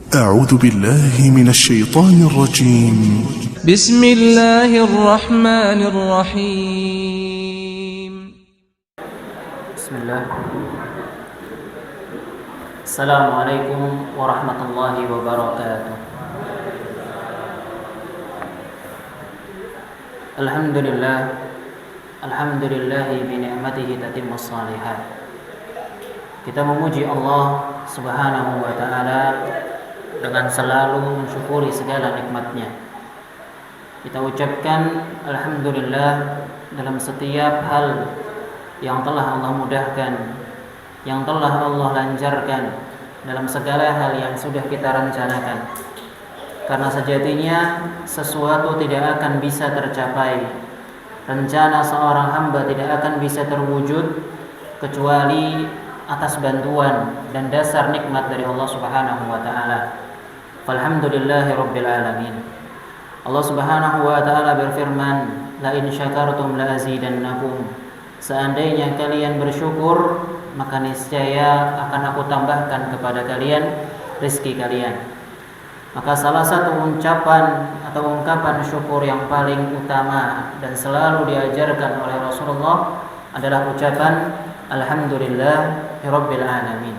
أعوذ بالله من الشيطان الرجيم. بسم الله الرحمن الرحيم. بسم الله. السلام عليكم ورحمة الله وبركاته. الحمد لله بنعمته تتم الصالحات. Kita memuji Allah Subhanahu wa taala dengan selalu mensyukuri segala nikmatnya. Kita ucapkan alhamdulillah dalam setiap hal yang telah Allah mudahkan, yang telah Allah lancarkan, dalam segala hal yang sudah kita rencanakan. Karena sejatinya sesuatu tidak akan bisa tercapai, rencana seorang hamba tidak akan bisa terwujud kecuali atas bantuan dan dasar nikmat dari Allah Subhanahu wa taala. Alhamdulillahirabbil alamin. Allah Subhanahu wa taala berfirman, "La in syakartum la azidannakum." Seandainya kalian bersyukur, maka niscaya akan aku tambahkan kepada kalian rezeki kalian. Maka salah satu ucapan atau ungkapan syukur yang paling utama dan selalu diajarkan oleh Rasulullah adalah ucapan alhamdulillahirabbil alamin.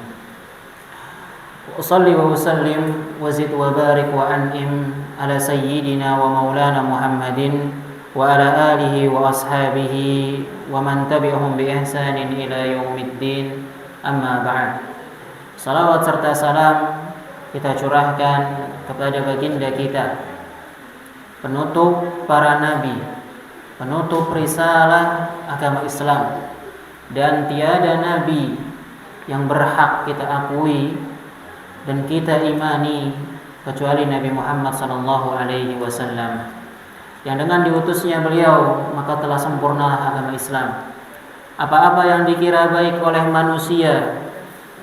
Usalli wa usallim wa zid wa barik wa an'im ala sayyidina wa maulana Muhammadin wa ala alihi wa ashabihi wa man tabi'ahum bi ihsanin ila yaumiddin. Amma ba'd. Salawat serta salam kita curahkan kepada baginda kita, penutup para nabi, penutup risalah agama Islam, dan tiada nabi yang berhak kita akui dan kita imani kecuali Nabi Muhammad sallallahu alaihi wasallam, yang dengan diutusnya beliau maka telah sempurnalah agama Islam. Apa-apa yang dikira baik oleh manusia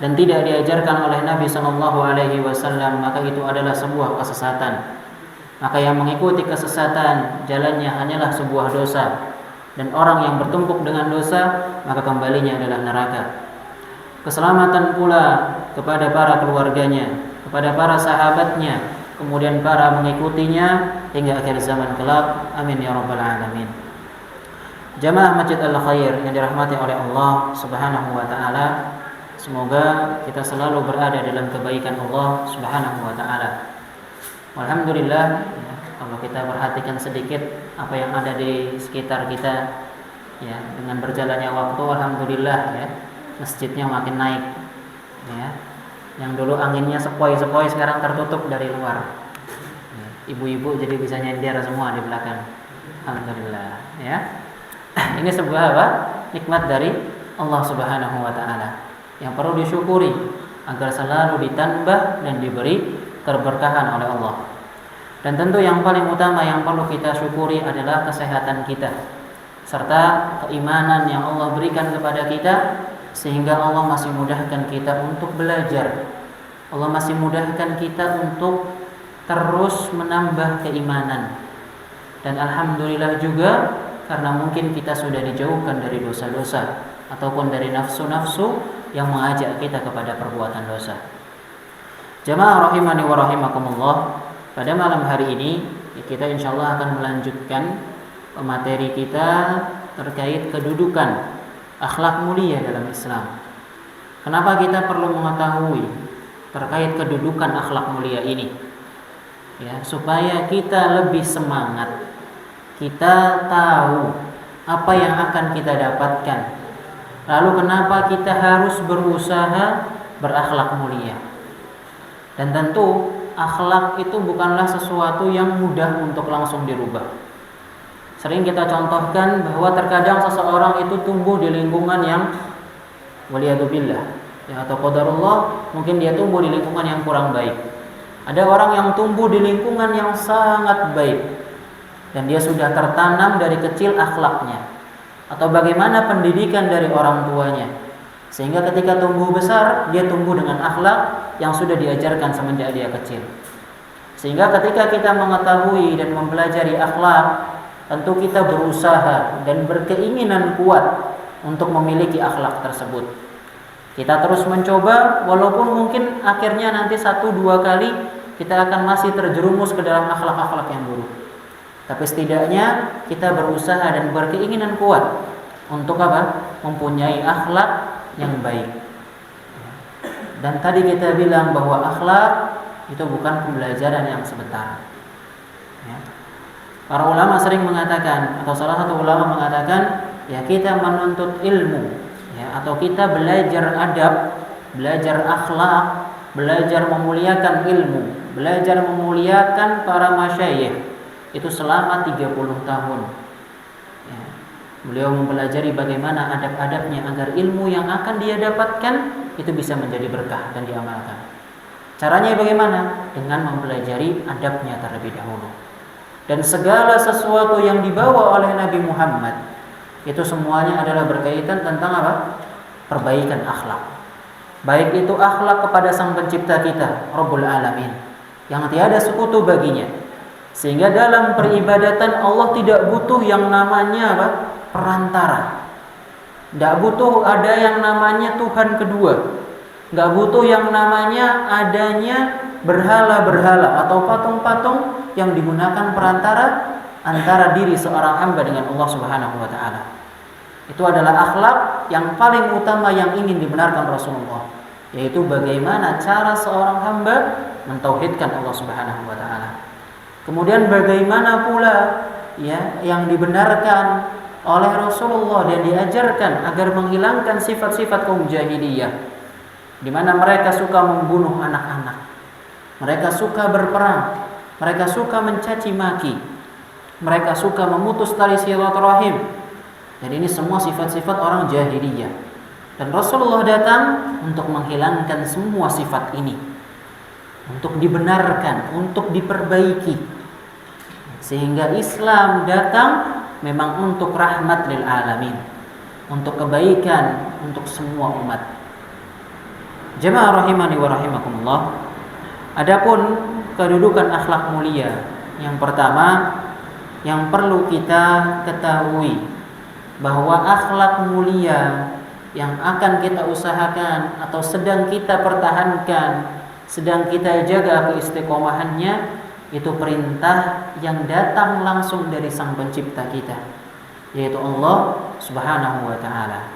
dan tidak diajarkan oleh Nabi sallallahu alaihi wasallam, maka itu adalah sebuah kesesatan. Maka yang mengikuti kesesatan jalannya hanyalah sebuah dosa, dan orang yang bertumpuk dengan dosa maka kembalinya adalah neraka. Keselamatan pula kepada para keluarganya, kepada para sahabatnya, kemudian para mengikutinya hingga akhir zaman kelak. Amin ya rabbal alamin. Jamaah Masjid Al-Khair yang dirahmati oleh Allah Subhanahu wa taala, semoga kita selalu berada dalam kebaikan Allah Subhanahu wa taala. Alhamdulillah, kalau kita perhatikan sedikit apa yang ada di sekitar kita, ya, dengan berjalannya waktu, alhamdulillah, ya, masjidnya makin naik, ya. Yang dulu anginnya sepoi-sepoi sekarang tertutup dari luar, ya. Ibu-ibu jadi bisa nyender semua di belakang, alhamdulillah, ya. Ini sebuah apa? Nikmat dari Allah Subhanahu wa taala yang perlu disyukuri agar selalu ditambah dan diberi keberkahan oleh Allah. Dan tentu yang paling utama yang perlu kita syukuri adalah kesehatan kita serta keimanan yang Allah berikan kepada kita, sehingga Allah masih mudahkan kita untuk belajar. Allah masih mudahkan kita untuk terus menambah keimanan. Dan alhamdulillah juga karena mungkin kita sudah dijauhkan dari dosa-dosa ataupun dari nafsu-nafsu yang mengajak kita kepada perbuatan dosa. Jamaah rahimani wa rahimakumullah, pada malam hari ini kita insyaallah akan melanjutkan materi kita terkait kedudukan akhlak mulia dalam Islam. Kenapa kita perlu mengetahui terkait kedudukan akhlak mulia ini? Ya, supaya kita lebih semangat, kita tahu apa yang akan kita dapatkan. Lalu kenapa kita harus berusaha berakhlak mulia? Dan tentu akhlak itu bukanlah sesuatu yang mudah untuk langsung dirubah. Sering kita contohkan bahwa terkadang seseorang itu tumbuh di lingkungan yang waliyadzubillah, ya, atau qadarullah, mungkin dia tumbuh di lingkungan yang kurang baik. Ada orang yang tumbuh di lingkungan yang sangat baik dan dia sudah tertanam dari kecil akhlaknya, atau bagaimana pendidikan dari orang tuanya, sehingga ketika tumbuh besar dia tumbuh dengan akhlak yang sudah diajarkan semenjak dia kecil. Sehingga ketika kita mengetahui dan mempelajari akhlak, tentu kita berusaha dan berkeinginan kuat untuk memiliki akhlak tersebut. Kita terus mencoba, walaupun mungkin akhirnya nanti 1-2 kali kita akan masih terjerumus ke dalam akhlak-akhlak yang buruk. Tapi setidaknya kita berusaha dan berkeinginan kuat untuk apa? Mempunyai akhlak yang baik. Dan tadi kita bilang bahwa akhlak itu bukan pembelajaran yang sebentar. Ya. Para ulama sering mengatakan, atau salah satu ulama mengatakan, ya kita menuntut ilmu, ya, atau kita belajar adab, belajar akhlak, belajar memuliakan ilmu, belajar memuliakan para masyayikh itu selama 30 tahun. Ya. Beliau mempelajari bagaimana adab-adabnya agar ilmu yang akan dia dapatkan itu bisa menjadi berkah dan diamalkan. Caranya bagaimana? Dengan mempelajari adabnya terlebih dahulu. Dan segala sesuatu yang dibawa oleh Nabi Muhammad itu semuanya adalah berkaitan tentang apa? Perbaikan akhlak. Baik itu akhlak kepada Sang Pencipta kita, Rabbul Alamin, yang tiada sekutu baginya. Sehingga dalam peribadatan Allah tidak butuh yang namanya apa? Perantara. Tidak butuh ada yang namanya Tuhan kedua. Tidak butuh yang namanya adanya berhala-berhala atau patung-patung yang digunakan perantara antara diri seorang hamba dengan Allah Subhanahu wa taala. Itu adalah akhlak yang paling utama yang ingin dibenarkan Rasulullah, yaitu bagaimana cara seorang hamba mentauhidkan Allah Subhanahu wa taala. Kemudian bagaimana pula ya yang dibenarkan oleh Rasulullah dan diajarkan agar menghilangkan sifat-sifat kaum jahiliyah, di mana mereka suka membunuh anak-anak, mereka suka berperang, mereka suka mencaci maki, mereka suka memutus tali silaturahim. Dan ini semua sifat-sifat orang jahiliyah. Dan Rasulullah datang untuk menghilangkan semua sifat ini, untuk dibenarkan, untuk diperbaiki. Sehingga Islam datang memang untuk rahmat lil alamin, untuk kebaikan untuk semua umat. Jemaah rahimani wa rahimakumullah. Adapun kedudukan akhlak mulia, yang pertama yang perlu kita ketahui bahwa akhlak mulia yang akan kita usahakan atau sedang kita pertahankan, sedang kita jaga keistiqomahannya, itu perintah yang datang langsung dari Sang Pencipta kita, yaitu Allah Subhanahu wa taala.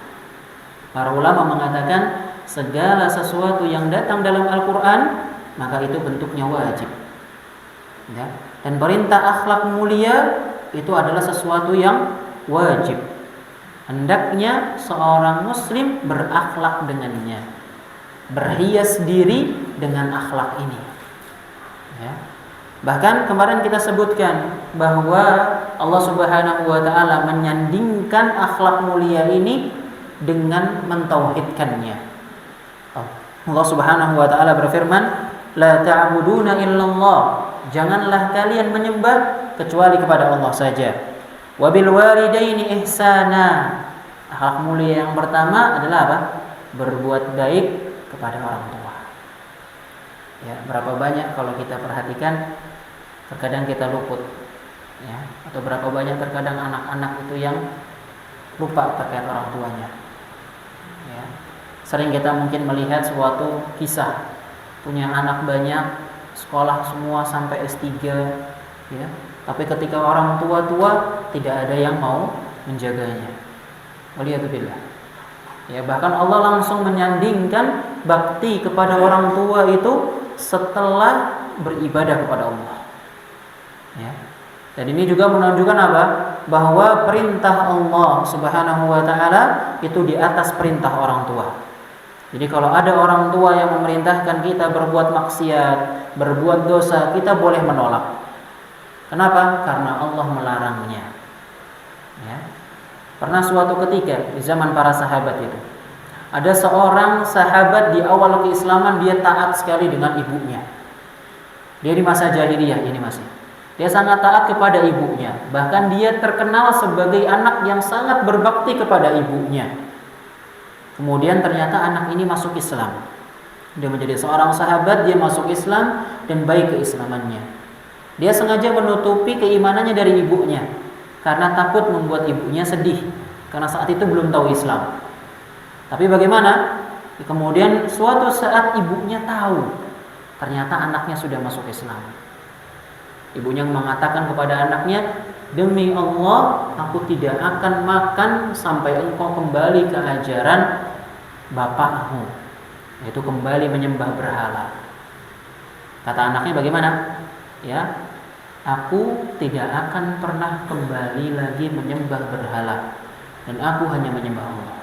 Para ulama mengatakan segala sesuatu yang datang dalam Al-Qur'an maka itu bentuknya wajib. Ya. Dan perintah akhlak mulia itu adalah sesuatu yang wajib. Hendaknya seorang muslim berakhlak dengannya, berhias diri dengan akhlak ini. Ya. Bahkan kemarin kita sebutkan bahwa Allah Subhanahu wa taala menyandingkan akhlak mulia ini dengan mentauhidkannya. Allah Subhanahu wa taala berfirman, "La ta'buduna illallah." Janganlah kalian menyembah kecuali kepada Allah saja. Wa bil walidaini ihsana. Akhlak mulia yang pertama adalah apa? Berbuat baik kepada orang tua. Ya, berapa banyak kalau kita perhatikan terkadang kita luput, ya, atau berapa banyak terkadang anak-anak itu yang lupa terkait orang tuanya. Ya. Sering kita mungkin melihat suatu kisah, punya anak banyak, sekolah semua sampai S3, ya, tapi ketika orang tua tidak ada yang mau menjaganya. Waliyadzubillah. Ya, bahkan Allah langsung menyandingkan bakti kepada orang tua itu setelah beribadah kepada Allah. Ya. Dan ini juga menunjukkan apa? Bahwa perintah Allah Subhanahu wa taala itu di atas perintah orang tua. Jadi kalau ada orang tua yang memerintahkan kita berbuat maksiat, berbuat dosa, kita boleh menolak. Kenapa? Karena Allah melarangnya. Ya. Pernah suatu ketika di zaman para sahabat itu, ada seorang sahabat di awal keislaman, dia taat sekali dengan ibunya. Dia di masa jahiliyah ini masih. Dia sangat taat kepada ibunya. Bahkan dia terkenal sebagai anak yang sangat berbakti kepada ibunya. Kemudian ternyata anak ini masuk Islam. Dia menjadi seorang sahabat, dia masuk Islam dan baik keislamannya. Dia sengaja menutupi keimanannya dari ibunya karena takut membuat ibunya sedih, karena saat itu belum tahu Islam. Tapi bagaimana? Kemudian suatu saat ibunya tahu Ternyata anaknya sudah masuk Islam. Ibunya mengatakan kepada anaknya, demi Allah, aku tidak akan makan sampai engkau kembali ke ajaran bapakmu, yaitu kembali menyembah berhala. Kata anaknya bagaimana? Ya, aku tidak akan pernah kembali lagi menyembah berhala, dan aku hanya menyembah Allah.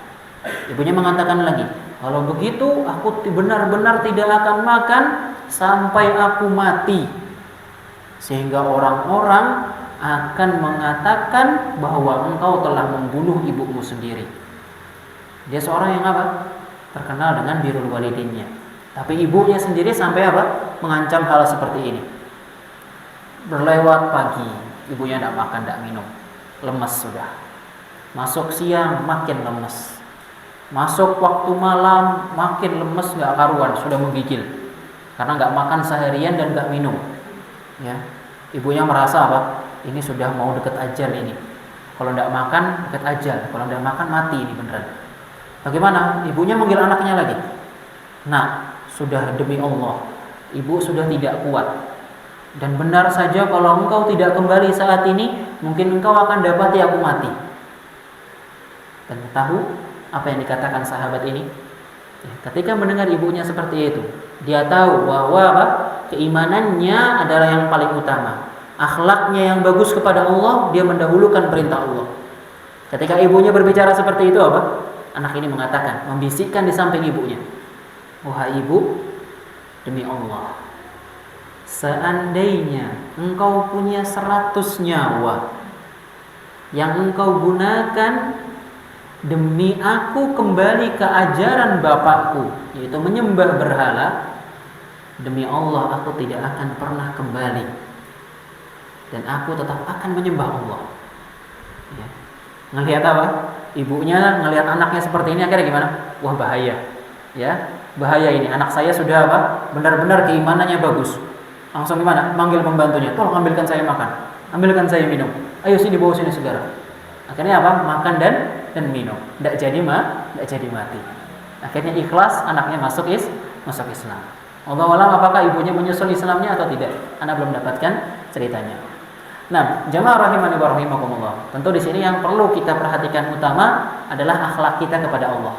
Ibunya mengatakan lagi, kalau begitu aku benar-benar tidak akan makan sampai aku mati, sehingga orang-orang akan mengatakan bahwa engkau telah membunuh ibumu sendiri. Dia seorang yang apa? Terkenal dengan birrul walidainnya. Tapi ibunya sendiri sampai apa? Mengancam hal seperti ini. Berlewat pagi, ibunya tidak makan, tidak minum, lemes sudah. Masuk siang makin lemes. Masuk waktu malam makin lemes, nggak karuan, sudah menggigil karena nggak makan seharian dan nggak minum. Ya, ibunya merasa apa? Ini sudah mau dekat ajal ini. Kalau tidak makan dekat ajal, kalau tidak makan mati ini beneran. Bagaimana? Ibunya manggil anaknya lagi. Nah, sudah demi Allah, ibu sudah tidak kuat. Dan benar saja kalau engkau tidak kembali saat ini, mungkin engkau akan dapati aku mati. Dan tahu apa yang dikatakan sahabat ini? Ketika mendengar ibunya seperti itu, dia tahu bahwa apa? Keimanannya adalah yang paling utama. Akhlaknya yang bagus kepada Allah, dia mendahulukan perintah Allah. Ketika ibunya berbicara seperti itu, apa? Anak ini mengatakan, membisikkan di samping ibunya, wahai ibu, demi Allah, seandainya engkau punya 100 nyawa yang engkau gunakan demi aku kembali ke ajaran bapakku, yaitu menyembah berhala, demi Allah aku tidak akan pernah kembali, dan aku tetap akan menyembah Allah. Ya. Ngelihat apa? Ibunya ngelihat anaknya seperti ini, akhirnya gimana? Wah, bahaya. Ya, bahaya ini. Anak saya sudah apa? Benar-benar keimanannya bagus. Langsung gimana? Manggil pembantunya, tolong ambilkan saya makan, ambilkan saya minum. Ayo sini, bawa sini segera. Akhirnya apa? Makan dan minum. Tidak jadi mati. Akhirnya ikhlas, anaknya masuk Islam. Wallahu a'lam apakah ibunya menyusul Islamnya atau tidak. Anda belum dapatkan ceritanya. Nah, jamaah rahimani wa rahimakumullah. Tentu di sini yang perlu kita perhatikan utama adalah akhlak kita kepada Allah.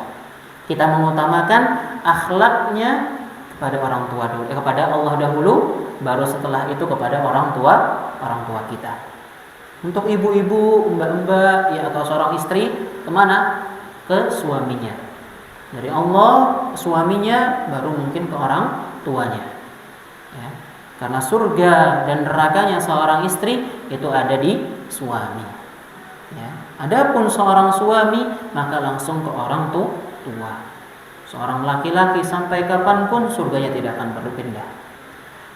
Kita mengutamakan akhlaknya kepada orang tua dulu, kepada Allah dahulu, baru setelah itu kepada orang tua kita. Untuk ibu-ibu, mbak-mbak, ya, atau seorang istri, kemana? Ke suaminya. Dari Allah, suaminya, baru mungkin ke orang tuanya. Ya. Karena surga dan nerakanya seorang istri itu ada di suami. Ya. Adapun seorang suami, maka langsung ke orang tua. Seorang laki-laki sampai kapanpun surganya tidak akan berpindah.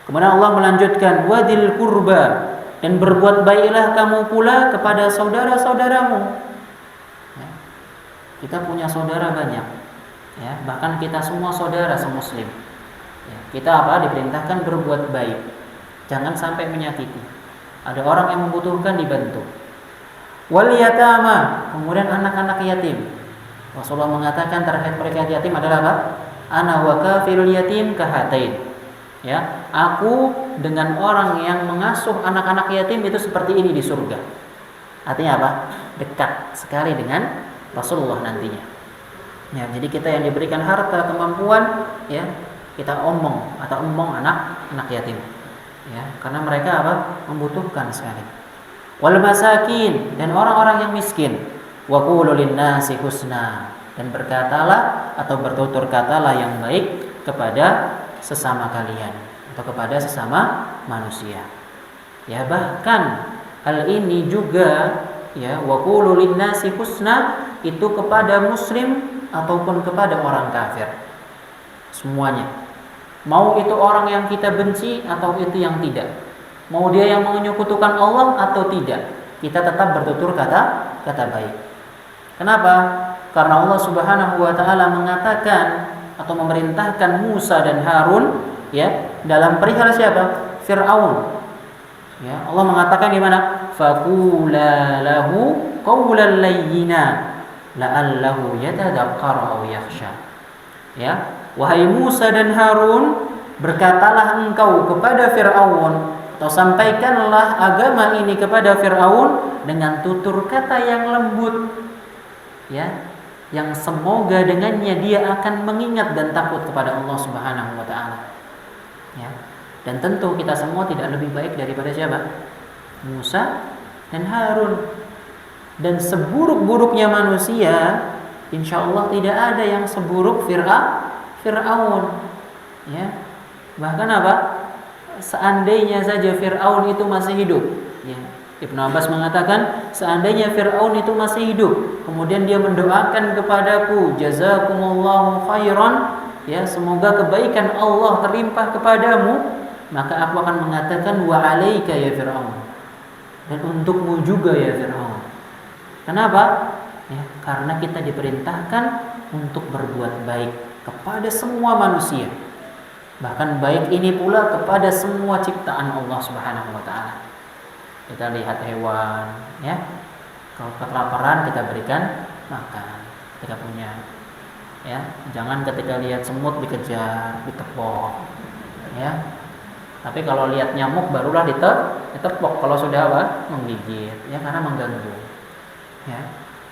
Kemudian Allah melanjutkan, wadil kurba, dan berbuat baiklah kamu pula kepada saudara-saudaramu. Ya. Kita punya saudara banyak, ya, bahkan kita semua saudara semuslim. Ya. Kita diperintahkan berbuat baik, jangan sampai menyakiti. Ada orang yang membutuhkan, dibantu. Wal yatama, kemudian anak-anak yatim. Rasulullah mengatakan terkait mereka yatim adalah apa? Ana wa kafirul yatim kahatain. Ya, aku dengan orang yang mengasuh anak-anak yatim itu seperti ini di surga. Artinya apa? Dekat sekali dengan Rasulullah nantinya. Ya, jadi kita yang diberikan harta, kemampuan, ya, kita omong anak yatim. Ya, karena mereka membutuhkan sekali. Wal masakin, dan orang-orang yang miskin. Wa qulu lin-nasi husna, dan berkatalah atau bertutur katalah yang baik kepada sesama kalian atau kepada sesama manusia. Ya, bahkan hal ini juga, ya, wa qulu lin-nasi husna itu kepada muslim ataupun kepada orang kafir. Semuanya. Mau itu orang yang kita benci atau itu yang tidak. Mau dia yang menyekutukan Allah atau tidak, kita tetap bertutur kata baik. Kenapa? Karena Allah Subhanahu wa taala mengatakan atau memerintahkan Musa dan Harun, ya, dalam perihal siapa? Fir'aun. Ya, Allah mengatakan di mana? Faqula lahu qawlan layyina la'allahu yatadhakkar aw yakhsha. Ya, wahai Musa dan Harun, berkatalah engkau kepada Fir'aun, atau sampaikanlah agama ini kepada Fir'aun dengan tutur kata yang lembut, ya, yang semoga dengannya dia akan mengingat dan takut kepada Allah Subhanahu wa taala. Ya. Dan tentu kita semua tidak lebih baik daripada siapa? Musa dan Harun. Dan seburuk-buruknya manusia, insya Allah tidak ada yang seburuk Fir'aun. Ya. Bahkan apa? Seandainya saja Fir'aun itu masih hidup, ya. Ibnu Abbas mengatakan, seandainya Fir'aun itu masih hidup, kemudian dia mendoakan kepadaku, jazakumullahu khairan, ya, semoga kebaikan Allah terlimpah kepadamu, maka aku akan mengatakan wa alaika ya Fir'aun, dan untukmu juga ya Fir'aun. Kenapa? Ya, karena kita diperintahkan untuk berbuat baik kepada semua manusia. Bahkan baik ini pula kepada semua ciptaan Allah Subhanahu wa taala. Kita lihat hewan, ya. Kalau kelaparan kita berikan makan. Kita punya, ya. Jangan ketika lihat semut dikejar, ditepok, ya. Tapi kalau lihat nyamuk barulah ditepok kalau sudah apa? Menggigit, ya, karena mengganggu. Ya.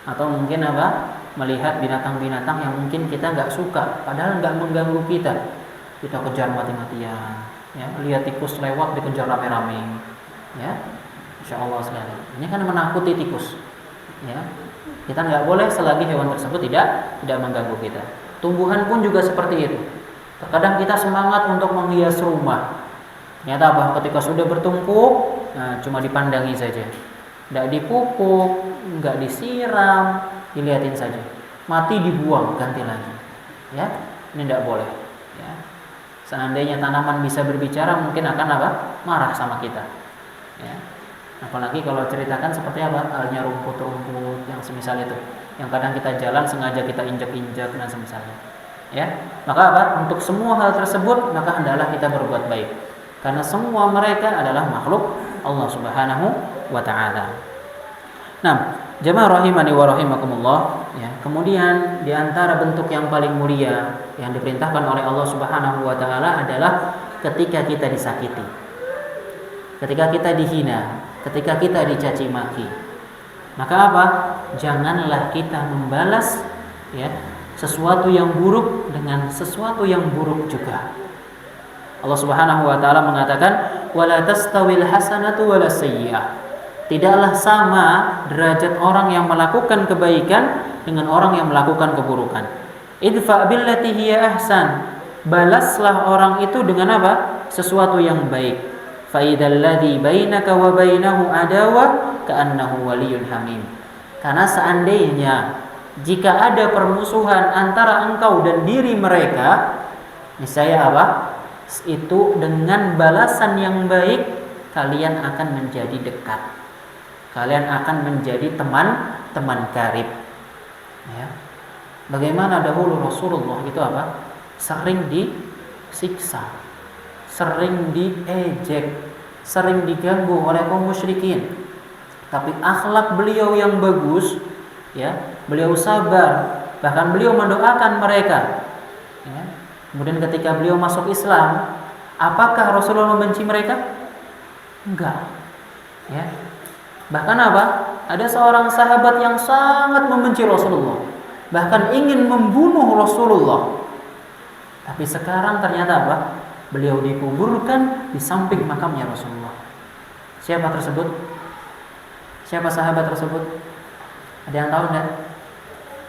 Atau mungkin apa? Melihat binatang-binatang yang mungkin kita nggak suka, padahal nggak mengganggu kita. Kita kejar mati-matian, ya. Lihat tikus lewat dikejar rame-rame, ya. Insya Allah sekali. Ini kan menakuti tikus, ya. Kita nggak boleh selagi hewan tersebut tidak mengganggu kita. Tumbuhan pun juga seperti itu. Terkadang kita semangat untuk menghias rumah, ternyata apa? Ketika sudah bertumpuk, nah, cuma dipandangi saja, nggak dipupuk, nggak disiram, dilihatin saja. Mati dibuang, ganti lagi, ya. Ini tidak boleh, ya. Seandainya tanaman bisa berbicara, mungkin akan apa? Marah sama kita, ya. Apalagi kalau ceritakan seperti apa? Halnya rumput-rumput yang semisal itu, yang kadang kita jalan sengaja kita injak-injak dan semisalnya, ya. Maka apa? Untuk semua hal tersebut, maka hendaklah kita berbuat baik, karena semua mereka adalah makhluk Allah Subhanahu wa taala. Nah, jemaah rahimani wa rahimakumullah, ya. Kemudian di antara bentuk yang paling mulia yang diperintahkan oleh Allah Subhanahu wa taala adalah ketika kita disakiti, ketika kita dihina, ketika kita dicaci maki. Maka apa? Janganlah kita membalas, ya, sesuatu yang buruk dengan sesuatu yang buruk juga. Allah Subhanahu wa taala mengatakan, "Wala tastawil hasanatu walas sayyi'ah." Tidaklah sama derajat orang yang melakukan kebaikan dengan orang yang melakukan keburukan. Idfa billati hiya ahsan. Balaslah orang itu dengan apa? Sesuatu yang baik. Fa idzal ladzi bainaka wa bainahu adawa ka'annahu waliyyun hamim. Karena seandainya jika ada permusuhan antara engkau dan diri mereka, niscaya apa? Itu dengan balasan yang baik kalian akan menjadi dekat. Kalian akan menjadi teman karib, ya. Bagaimana dahulu Rasulullah itu apa? Sering disiksa, sering diejek, sering diganggu oleh kaum musyrikin. Tapi akhlak beliau yang bagus, ya. Beliau sabar, bahkan beliau mendoakan mereka, ya. Kemudian ketika beliau masuk Islam, apakah Rasulullah membenci mereka? Enggak, ya. Bahkan apa? Ada seorang sahabat yang sangat membenci Rasulullah, bahkan ingin membunuh Rasulullah. Tapi sekarang ternyata apa? Beliau dikuburkan di samping makamnya Rasulullah. Siapa tersebut? Siapa sahabat tersebut? Ada yang tahu enggak?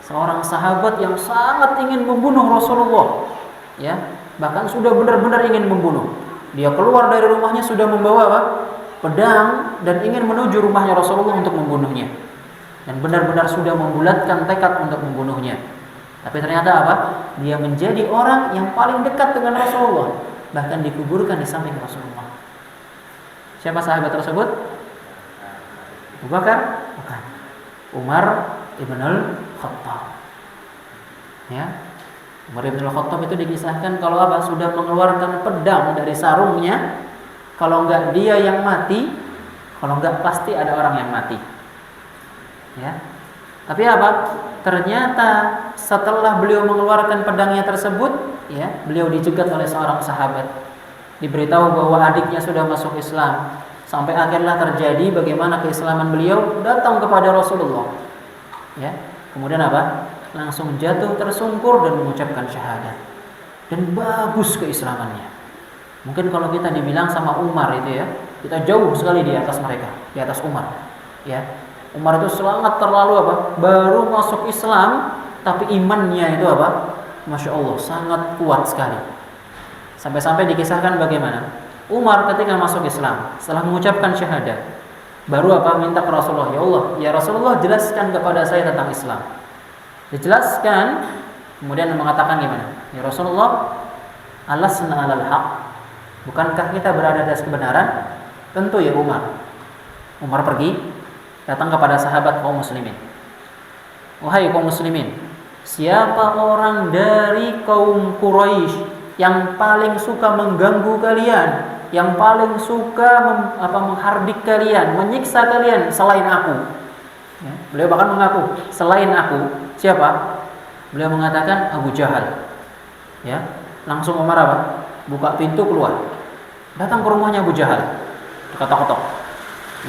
Seorang sahabat yang sangat ingin membunuh Rasulullah, ya. Bahkan sudah benar-benar ingin membunuh. Dia keluar dari rumahnya sudah membawa apa? Pedang, dan ingin menuju rumahnya Rasulullah untuk membunuhnya, dan benar-benar sudah membulatkan tekad untuk membunuhnya. Tapi ternyata apa? Dia menjadi orang yang paling dekat dengan Rasulullah, bahkan dikuburkan di samping Rasulullah. Siapa sahabat tersebut? Abu Bakar? Bukan. Umar ibn al-Khattab, ya. Umar ibn al-Khattab itu dikisahkan kalau apa? Sudah mengeluarkan pedang dari sarungnya. Kalau enggak dia yang mati, kalau enggak pasti ada orang yang mati, ya. Tapi apa? Ternyata setelah beliau mengeluarkan pedangnya tersebut, ya, beliau dicegat oleh seorang sahabat. Diberitahu bahwa adiknya sudah masuk Islam. Sampai akhirnya terjadi bagaimana keislaman beliau datang kepada Rasulullah. Ya. Kemudian apa? Langsung jatuh tersungkur dan mengucapkan syahadat. Dan bagus keislamannya. Mungkin kalau kita dibilang sama Umar itu ya, kita jauh sekali di atas mereka, di atas Umar. Ya. Umar itu sangat terlalu apa? Baru masuk Islam, tapi imannya itu apa? Masya Allah, sangat kuat sekali. Sampai-sampai dikisahkan bagaimana Umar ketika masuk Islam, setelah mengucapkan syahadat, baru apa? Minta ke Rasulullah, ya Allah, ya Rasulullah, jelaskan kepada saya tentang Islam. Dijelaskan, kemudian mengatakan gimana? Ya Rasulullah, alasna alal haq, bukankah kita berada di atas kebenaran? Tentu ya Umar. Umar pergi, datang kepada sahabat kaum muslimin. Wahai kaum muslimin, siapa orang dari kaum Quraisy yang paling suka mengganggu kalian, yang paling suka menghardik kalian, menyiksa kalian selain aku? Ya, beliau bahkan mengaku, selain aku, siapa? Beliau mengatakan Abu Jahal. Ya, langsung Umar apa? Buka pintu keluar. Datang ke rumahnya Abu Jahal. Ketok-ketok.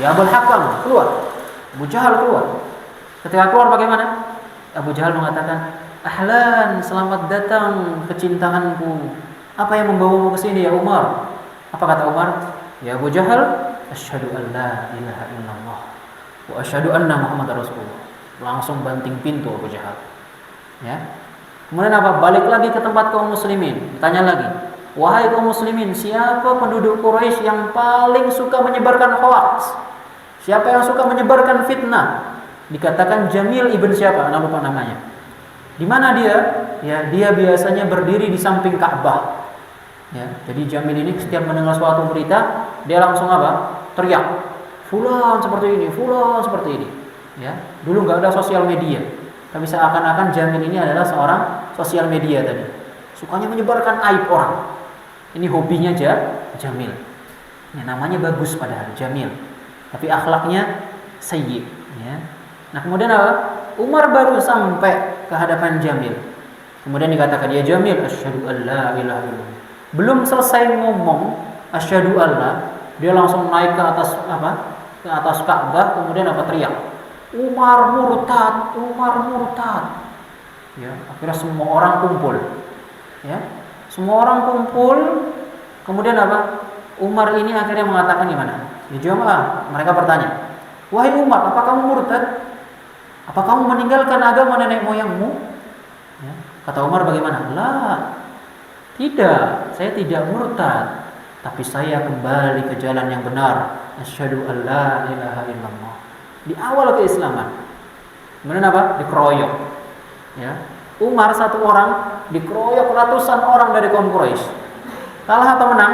Ya Abul Hakam, keluar. Abu Jahal keluar. Ketika keluar bagaimana? Abu Jahal mengatakan, ahlan, selamat datang kecintaanku. Apa yang membawamu ke sini ya Umar? Apa kata Umar? Ya Abu Jahal, asyhadu an la ilaha illallah wa asyhadu anna Muhammadar Rasulullah. Langsung banting pintu Abu Jahal. Ya. Kemudian apa? Balik lagi ke tempat kaum muslimin. Ditanya lagi, wahai kaum muslimin, siapa penduduk Quraisy yang paling suka menyebarkan hoax? Siapa yang suka menyebarkan fitnah? Dikatakan Jamil ibn siapa? Anda lupa namanya. Di mana dia? Ya, dia biasanya berdiri di samping Ka'bah. Ya, jadi Jamil ini setiap mendengar suatu berita, dia langsung apa? Teriak. Fulan seperti ini, fulan seperti ini. Ya, dulu nggak ada sosial media. Tapi seakan-akan Jamil ini adalah seorang sosial media tadi. Sukanya menyebarkan aib orang. Ini hobinya aja Jamil. Ya, namanya bagus padahal Jamil. Tapi akhlaknya sayyi, ya. Nah, kemudian apa? Umar baru sampai ke hadapan Jamil. Kemudian dikatakan, "Ya Jamil, asyhadu an la ilaha illallah." Belum selesai ngomong asyhadu alla, dia langsung naik ke atas apa? Ke atas Ka'bah, kemudian apa? Teriak. Umar murtad, Umar murtad. Ya, akhirnya semua orang kumpul. Ya. Semua orang kumpul. Kemudian apa? Umar ini akhirnya mengatakan gimana? Ya jamaah, mereka bertanya, wahai Umar, apa kamu murtad? Apa kamu meninggalkan agama nenek moyangmu? Ya. Kata Umar bagaimana? Lah, tidak, saya tidak murtad, tapi saya kembali ke jalan yang benar. Asyhadu an la ilaha illallah. Di awal keislaman. Kemudian apa? Dikeroyok. Ya. Umar satu orang dikeroyok ratusan orang dari kaum Quraisy. Kalah atau menang?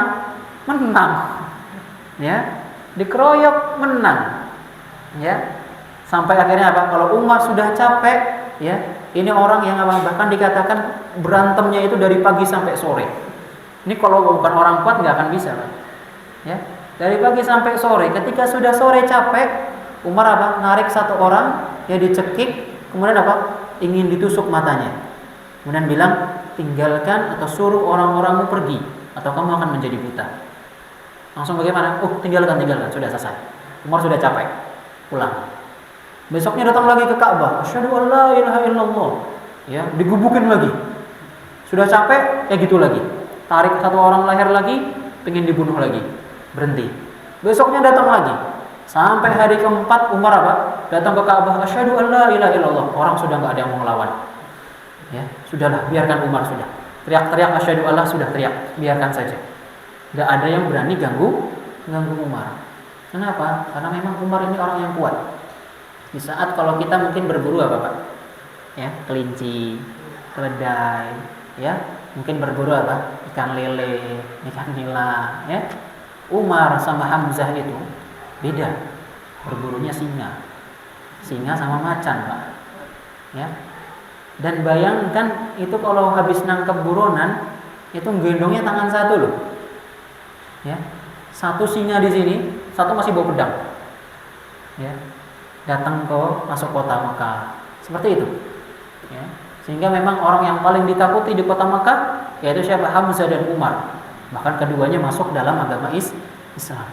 Menang. Ya. Dikeroyok menang. Ya. Sampai akhirnya apa? Kalau Umar sudah capek, ya, ini orang yang bahkan dikatakan berantemnya itu dari pagi sampai sore. Ini kalau bukan orang kuat nggak akan bisa, Pak. Ya, dari pagi sampai sore. Ketika sudah sore capek, Umar apa? Narik satu orang, ya dicekik, kemudian apa? Ingin ditusuk matanya. Kemudian bilang, tinggalkan atau suruh orang-orangmu pergi, atau kamu akan menjadi buta. Langsung bagaimana? Tinggalkan, sudah selesai. Umar sudah capek, pulang. Besoknya datang lagi ke Ka'bah. Asyhadu an la ilaha illallah. Ya, digubukin lagi. Sudah capek, ya gitu lagi. Tarik satu orang leher lagi, pengen dibunuh lagi. Berhenti. Besoknya datang lagi. Sampai hari keempat Umar apa? Datang ke Ka'bah. Asyhadu an la ilaha illallah. Orang sudah enggak ada yang mau melawan. Ya, sudahlah, biarkan Umar sudah. Teriak-teriak asyhadu Allah sudah teriak, biarkan saja. Enggak ada yang berani ganggu Umar. Kenapa? Karena memang Umar ini orang yang kuat. Di saat kalau kita mungkin berburu apa Pak? Ya, kelinci, keledai, ya, mungkin berburu apa? Ikan lele, ikan nila, ya. Umar sama Hamzah itu beda. Berburunya singa. Singa sama macan, Pak. Ya. Dan bayangkan itu kalau habis nangkep buronan, itu gendongnya tangan satu loh. Ya. Satu singa di sini, satu masih bawa pedang. Ya. Datang ke masuk kota Mekah. Seperti itu. Ya. Sehingga memang orang yang paling ditakuti di kota Makkah yaitu siapa? Hamzah dan Umar. Bahkan keduanya masuk dalam agama Islam.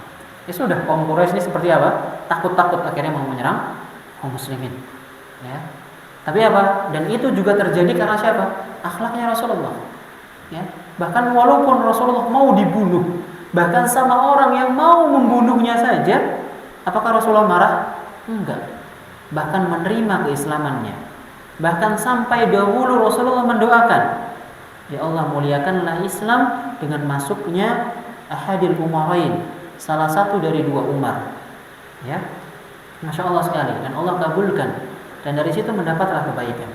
Ya sudah, kaum Quraisy ini seperti apa? Takut-takut akhirnya mau menyerang kaum muslimin. Ya. Tapi apa? Dan itu juga terjadi karena siapa? Akhlaknya Rasulullah. Ya. Bahkan walaupun Rasulullah mau dibunuh, bahkan sama orang yang mau membunuhnya saja, apakah Rasulullah marah? Enggak. Bahkan menerima keislamannya. Bahkan sampai dahulu Rasulullah mendoakan, ya Allah, muliakanlah Islam dengan masuknya ahadil umarain, salah satu dari dua Umar. Ya. Masya Allah sekali. Dan Allah kabulkan. Dan dari situ mendapatlah kebaikan.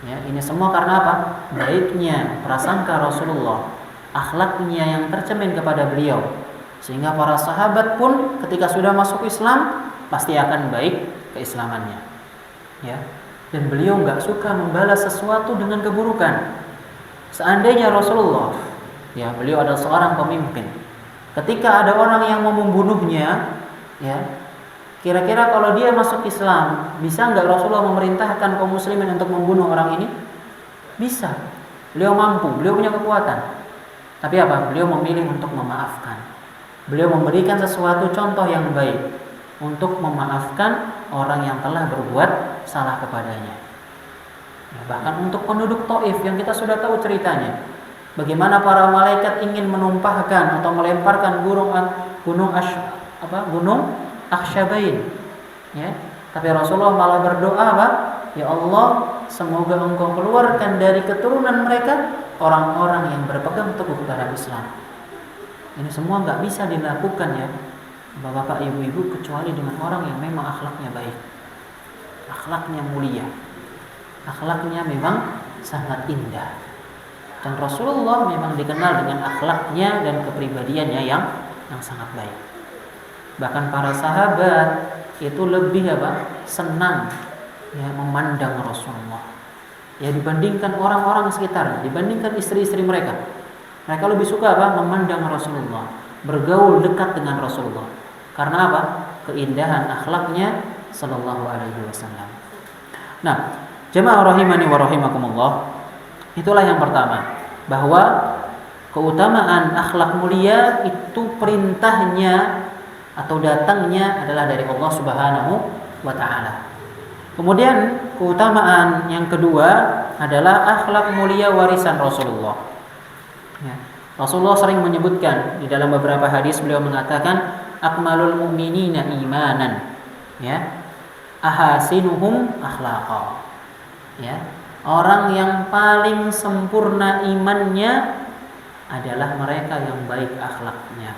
Ya, ini semua karena apa? Baiknya prasangka Rasulullah, akhlaknya yang tercermin kepada beliau, sehingga para sahabat pun ketika sudah masuk Islam pasti akan baik keislamannya. Ya, dan beliau nggak suka membalas sesuatu dengan keburukan. Seandainya Rasulullah, ya beliau adalah seorang pemimpin, ketika ada orang yang mau membunuhnya, ya kira-kira kalau dia masuk Islam, bisa nggak Rasulullah memerintahkan kaum muslimin untuk membunuh orang ini? Bisa. Beliau mampu, beliau punya kekuatan. Tapi apa? Beliau memilih untuk memaafkan. Beliau memberikan sesuatu contoh yang baik untuk memaafkan orang yang telah berbuat salah kepadanya. Ya, bahkan untuk penduduk Taif yang kita sudah tahu ceritanya, bagaimana para malaikat ingin menumpahkan atau melemparkan gunung Akhsyabain, ya. Tapi Rasulullah malah berdoa apa? Ya Allah, semoga Engkau keluarkan dari keturunan mereka orang-orang yang berpegang teguh terhadap Islam. Ini semua nggak bisa dilakukan ya, bapak-bapak, ibu-ibu, kecuali dengan orang yang memang akhlaknya baik, akhlaknya mulia, akhlaknya memang sangat indah. Dan Rasulullah memang dikenal dengan akhlaknya dan kepribadiannya yang sangat baik. Bahkan para sahabat itu lebih senang ya memandang Rasulullah. Ya dibandingkan orang-orang sekitar, dibandingkan istri-istri mereka. Mereka lebih suka memandang Rasulullah, bergaul dekat dengan Rasulullah. Karena apa? Keindahan akhlaknya sallallahu alaihi wasallam. Nah, jemaah rahimani wa rahimakumullah, itulah yang pertama, bahwa keutamaan akhlak mulia itu perintahnya atau datangnya adalah dari Allah Subhanahu wa taala. Kemudian keutamaan yang kedua adalah akhlak mulia warisan Rasulullah. Ya. Rasulullah sering menyebutkan di dalam beberapa hadis, beliau mengatakan akmalul mu'minina imanan, ya, ahasinuhum akhlaqa. Ya. Orang yang paling sempurna imannya adalah mereka yang baik akhlaknya.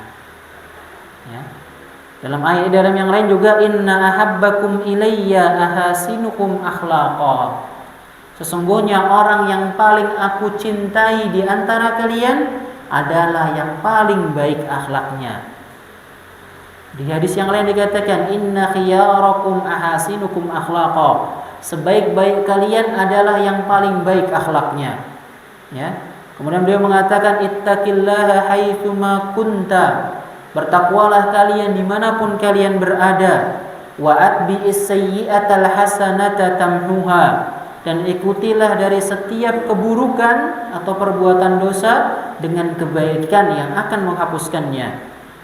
Ya. Dalam yang lain juga, inna ahabbakum ilayya ahasinukum akhlaqa. Sesungguhnya orang yang paling aku cintai di antara kalian adalah yang paling baik akhlaknya. Di hadis yang lain dikatakan, inna khiyarakum ahasinukum akhlaqa. Sebaik-baik kalian adalah yang paling baik akhlaknya. Ya. Kemudian beliau mengatakan, ittaqillaha haitsuma kunta. Bertakwalah kalian dimanapun kalian berada. Wa atbi'is sayyi'atal hasanata tamhuha. Dan ikutilah dari setiap keburukan atau perbuatan dosa dengan kebaikan yang akan menghapuskannya.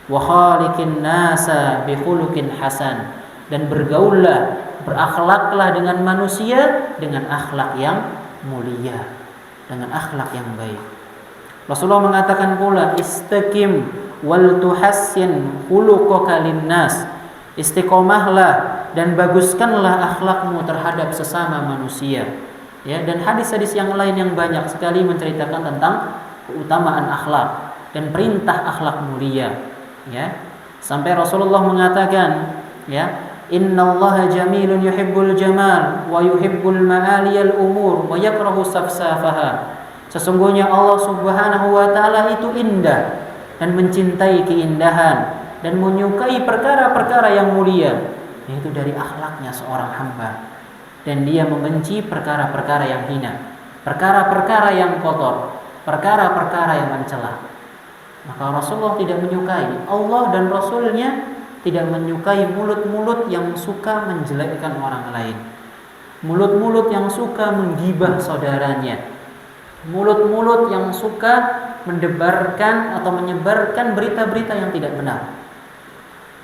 Wa khaliqin nasa bi khuluqin hasan. Dan bergaullah, berakhlaklah dengan manusia dengan akhlak yang mulia, dengan akhlak yang baik. Rasulullah mengatakan pula, istaqim wal tuhassin khuluqaka linnas. Istiqomahlah dan baguskanlah akhlakmu terhadap sesama manusia. Ya, dan hadis-hadis yang lain yang banyak sekali menceritakan tentang keutamaan akhlak dan perintah akhlak mulia. Ya, sampai Rasulullah mengatakan, ya, innallaha jamilun yuhibbul jamal wa yuhibbul ma'aliyal umur wa yakrahu safsafaha. Sesungguhnya Allah Subhanahu wa taala itu indah dan mencintai keindahan dan menyukai perkara-perkara yang mulia, yaitu dari akhlaknya seorang hamba, dan dia membenci perkara-perkara yang hina, perkara-perkara yang kotor, perkara-perkara yang mencela. Maka Rasulullah tidak menyukai, Allah dan Rasulnya tidak menyukai mulut-mulut yang suka menjelekkan orang lain. mulut-mulut yang suka menggibah saudaranya, mulut-mulut yang suka mendebarkan atau menyebarkan berita-berita yang tidak benar.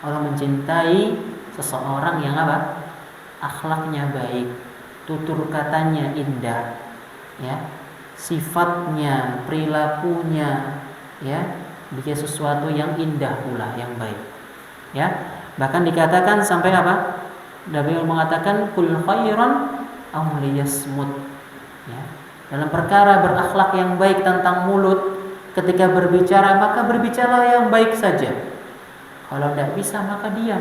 Allah mencintai seseorang yang apa? Akhlaknya baik, tutur katanya indah, ya, sifatnya, perilakunya, ya, dia sesuatu yang indah pula, yang baik, ya. Bahkan dikatakan sampai apa? Nabi mengatakan kul khairan aw liyasmut, ya. Dalam perkara berakhlak yang baik tentang mulut, ketika berbicara maka berbicara yang baik saja. Kalau tidak bisa maka diam,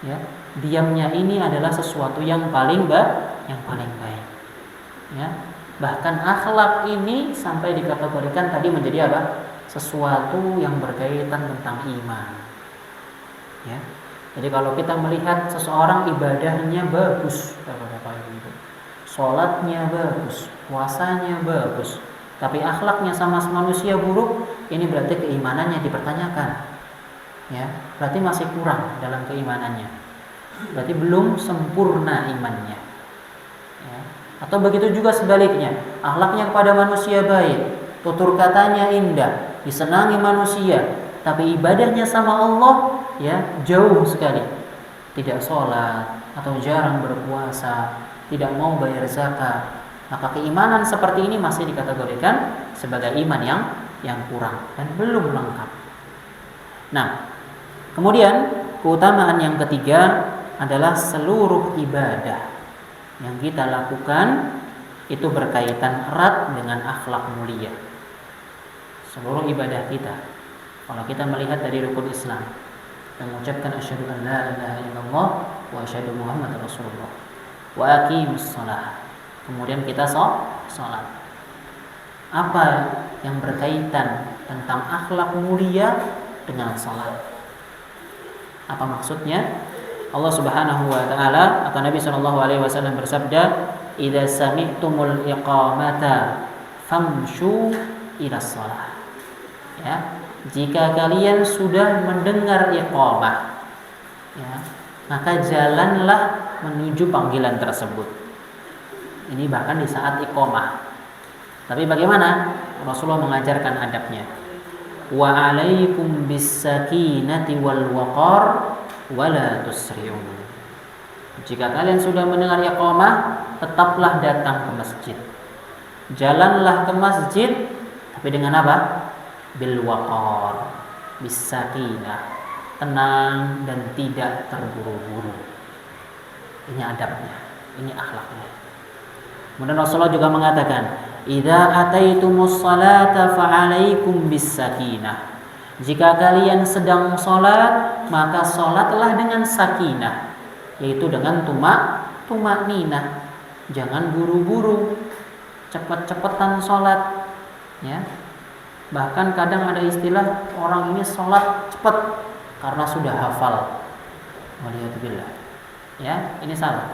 ya. Diamnya ini adalah sesuatu yang paling baik, ya. Bahkan akhlak ini sampai dikategorikan tadi menjadi apa? Sesuatu yang berkaitan tentang iman, ya. Jadi kalau kita melihat seseorang ibadahnya bagus, sholatnya bagus, puasanya bagus, tapi akhlaknya sama manusia buruk, ini berarti keimanannya dipertanyakan, ya. Berarti masih kurang dalam keimanannya, berarti belum sempurna imannya, ya. Atau begitu juga sebaliknya, akhlaknya kepada manusia baik, tutur katanya indah, disenangi manusia, tapi ibadahnya sama Allah, ya, jauh sekali, tidak sholat atau jarang berpuasa, tidak mau bayar zakat, maka keimanan seperti ini masih dikategorikan sebagai iman yang kurang dan belum lengkap. Nah, kemudian keutamaan yang ketiga adalah seluruh ibadah yang kita lakukan itu berkaitan erat dengan akhlak mulia. Seluruh ibadah kita, kalau kita melihat dari rukun Islam, mengucapkan asyhadu an la ilaha illallah wa asyhadu Muhammadar Rasulullah wa aqimus shalah, kemudian kita sholat. Apa yang berkaitan tentang akhlak mulia dengan sholat? Apa maksudnya? Allah Subhanahu wa taala atau Nabi sallallahu alaihi wasallam bersabda, "Idza sami'tumul iqamata famshu ila shalah." Ya, jika kalian sudah mendengar iqamah, ya, maka jalanlah menuju panggilan tersebut. Ini bahkan di saat iqamah. Tapi bagaimana? Rasulullah mengajarkan adabnya. Wa alaikum bis-sakinati wal waqar wa la tusri'un. Jika kalian sudah mendengar iqamah, tetaplah datang ke masjid. Jalanlah ke masjid, tapi dengan apa? Bil waqar, bis sakinah, tenang dan tidak terburu-buru. Ini adabnya, ini akhlaknya. Kemudian Rasulullah juga mengatakan, "Idza ataitumus salata fa'alaikum bis sakinah." Jika kalian sedang salat, maka salatlah dengan sakinah, yaitu dengan tumak-ninah. Jangan buru-buru, cepat-cepatan salat, ya. Bahkan kadang ada istilah orang ini sholat cepat karena sudah hafal. Waliyadzubillah. Ya, ini salah.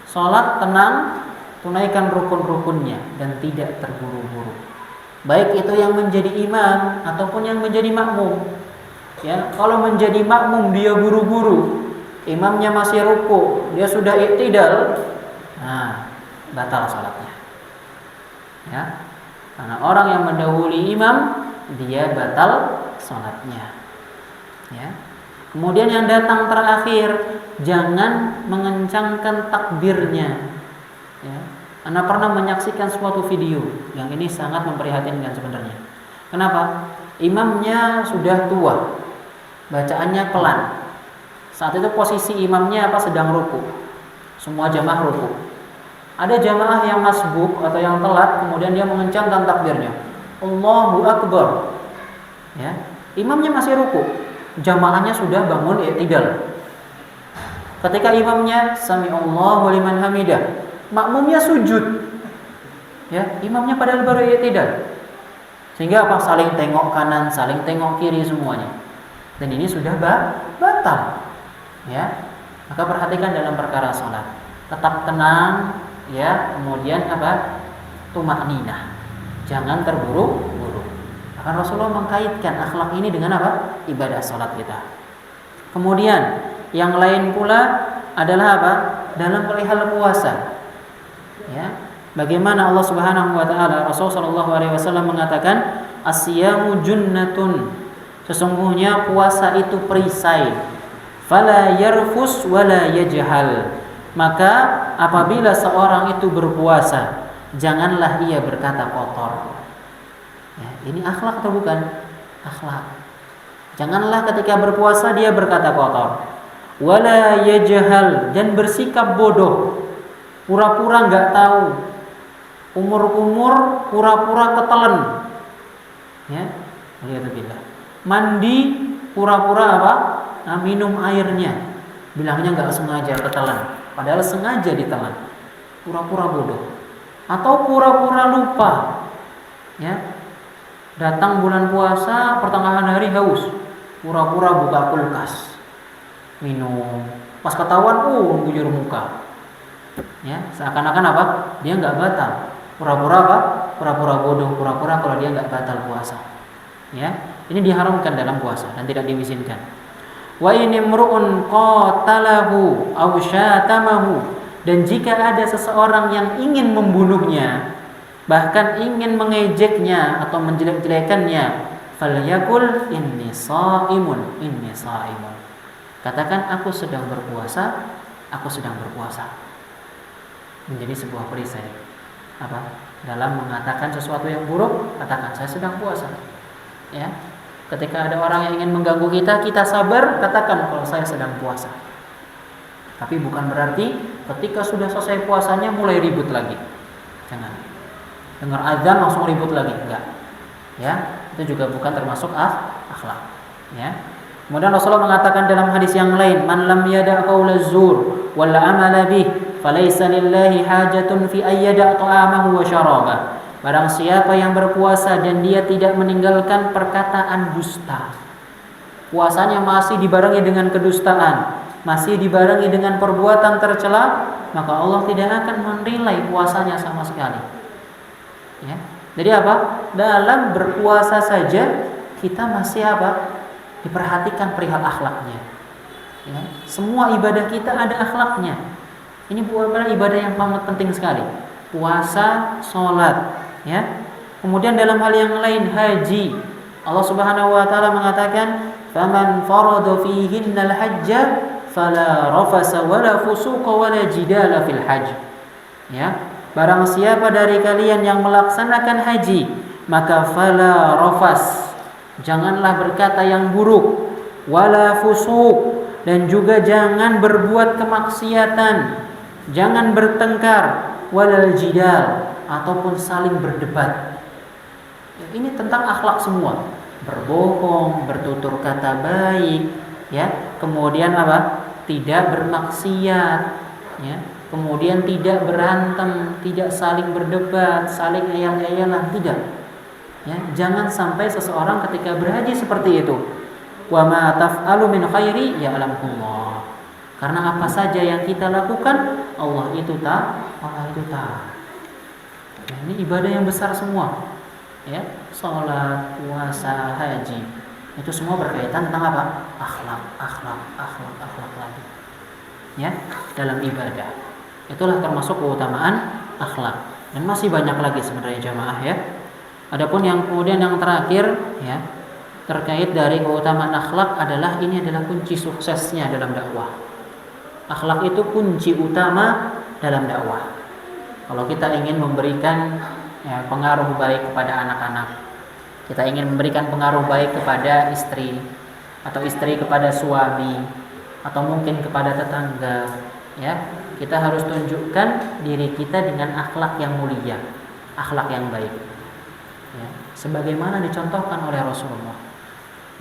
Sholat tenang, tunaikan rukun-rukunnya dan tidak terburu-buru. Baik itu yang menjadi imam ataupun yang menjadi makmum. Ya, kalau menjadi makmum dia buru-buru, imamnya masih ruku, dia sudah i'tidal, nah, batal sholatnya. Ya. Karena orang yang mendahului imam, dia batal sholatnya, ya. Kemudian yang datang terakhir, jangan mengencangkan takbirnya, ya. Anda pernah menyaksikan suatu video yang ini sangat memprihatinkan sebenarnya. Kenapa? Imamnya sudah tua, bacaannya pelan. Saat itu posisi imamnya sedang ruku, semua jamaah ruku. Ada jamaah yang masbuk atau yang telat, kemudian dia mengencangkan takbirnya, Allahu Akbar, ya. Imamnya masih ruku, jamaahnya sudah bangun i'tidal. Ketika imamnya sami'allahu liman hamidah, makmumnya sujud, ya. Imamnya padahal baru i'tidal, sehingga saling tengok kanan, saling tengok kiri semuanya, dan ini sudah batal, ya. Maka perhatikan dalam perkara salat, tetap tenang, ya, kemudian tumak-ninah, jangan terburu-buru. Bahkan Rasulullah mengkaitkan akhlak ini dengan ibadah salat kita. Kemudian yang lain pula adalah dalam perihal puasa. Ya. Bagaimana Allah Subhanahu wa taala, Rasul sallallahu alaihi wasallam mengatakan, "As-siyamu junnatun." Sesungguhnya puasa itu perisai. Fala yarfus wala yajhal. Maka apabila seorang itu berpuasa, janganlah ia berkata kotor. Ya, ini akhlak atau bukan? Akhlak. Janganlah ketika berpuasa dia berkata kotor. Wala yajhal, dan bersikap bodoh. Pura-pura enggak tahu. Umur-umur pura-pura ketelen. Ya, alhamdulillah. Mandi pura-pura apa? Nah, minum airnya. Bilangnya enggak sengaja ketelan, padahal sengaja ditelan. Pura-pura bodoh. Atau pura-pura lupa. Ya. Datang bulan puasa, pertengahan hari haus. Pura-pura buka kulkas. Minum. Pas ketahuan, bujur muka. Ya, seakan-akan apa? Dia enggak batal. Pura-pura apa? Pura-pura bodoh, pura-pura kalau dia enggak batal puasa. Ya, ini diharamkan dalam puasa dan tidak diizinkan. Wa in imru'un qatalahu aw syatamahu, dan jika ada seseorang yang ingin membunuhnya, bahkan ingin mengejeknya atau menjelek-jelekannya, falyakul inni shaimun, inni shaimun. Katakan aku sedang berpuasa, aku sedang berpuasa. Menjadi sebuah perisai. Apa? Dalam mengatakan sesuatu yang buruk, katakan saya sedang puasa. Ya. Ketika ada orang yang ingin mengganggu kita, kita sabar, katakan kalau saya sedang puasa. Tapi bukan berarti ketika sudah selesai puasanya mulai ribut lagi. Jangan. Dengar azan langsung ribut lagi, enggak. Ya, itu juga bukan termasuk akhlak. Ya. Kemudian Rasulullah mengatakan dalam hadis yang lain, "Man lam yada' qaula zur wal 'amala bih, falaysa lillahi hajatun fi ayyada' ta'amahu wa syarabah." Barang siapa yang berpuasa dan dia tidak meninggalkan perkataan dusta, puasanya masih dibarengi dengan kedustaan, masih dibarengi dengan perbuatan tercela, maka Allah tidak akan menilai puasanya sama sekali. Ya. Jadi apa? Dalam berpuasa saja kita masih apa? Diperhatikan perihal akhlaknya. Ya. Semua ibadah kita ada akhlaknya. Ini bukan ibadah yang sangat penting sekali. Puasa, sholat. Ya. Kemudian dalam hal yang lain, haji. Allah Subhanahu wa taala mengatakan, "Faman farada fihinnal hajja fala rafasa wala fusuqa wala jidala fil hajj." Ya. Barang siapa dari kalian yang melaksanakan haji, maka fala rafas, janganlah berkata yang buruk, wala fusuq, dan juga jangan berbuat kemaksiatan, jangan bertengkar, walal jidal, ataupun saling berdebat. Ini tentang akhlak semua. Berbohong, bertutur kata baik, ya. Kemudian apa? Tidak bermaksiat, ya. Kemudian tidak berantem, tidak saling berdebat, saling ayal-ayalan, tidak. Ya, jangan sampai seseorang ketika berhaji seperti itu. Wa ma taf'alu min khairi ya'lamuhullah. Karena apa saja yang kita lakukan, Allah itu tahu. Ya, ini ibadah yang besar semua. Ya, salat, puasa, haji. Itu semua berkaitan tentang apa? Akhlak lagi. Ya, dalam ibadah. Itulah termasuk keutamaan akhlak. Dan masih banyak lagi sebenarnya jamaah ya. Adapun yang kemudian yang terakhir ya, terkait dari keutamaan akhlak adalah ini adalah kunci suksesnya dalam dakwah. Akhlak itu kunci utama dalam dakwah. Kalau kita ingin memberikan pengaruh baik kepada anak-anak, kita ingin memberikan pengaruh baik kepada istri, atau istri kepada suami, atau mungkin kepada tetangga, ya, kita harus tunjukkan diri kita dengan akhlak yang mulia, akhlak yang baik. Ya, sebagaimana dicontohkan oleh Rasulullah.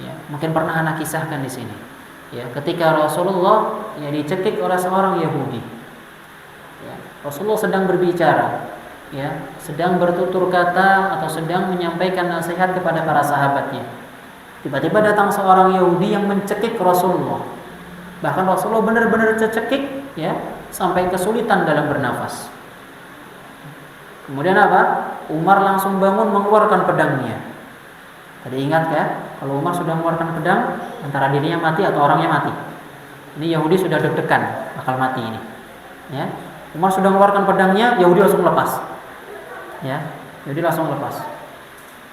Ya, mungkin pernah anak kisahkan di sini. Ya, ketika Rasulullah dicekik oleh seorang Yahudi. Ya, Rasulullah sedang berbicara, ya, sedang bertutur kata atau sedang menyampaikan nasihat kepada para sahabatnya. Tiba-tiba datang seorang Yahudi yang mencekik Rasulullah. Bahkan Rasulullah benar-benar tercekik, ya, sampai kesulitan dalam bernafas. Kemudian apa? Umar langsung bangun mengeluarkan pedangnya. Tadi ingat ya, kalau Umar sudah mengeluarkan pedang, antara dirinya mati atau orangnya mati. Ini Yahudi sudah deg-degan bakal mati ini. Ya. Umar sudah mengeluarkan pedangnya, Yahudi langsung lepas. Ya, Yahudi langsung lepas.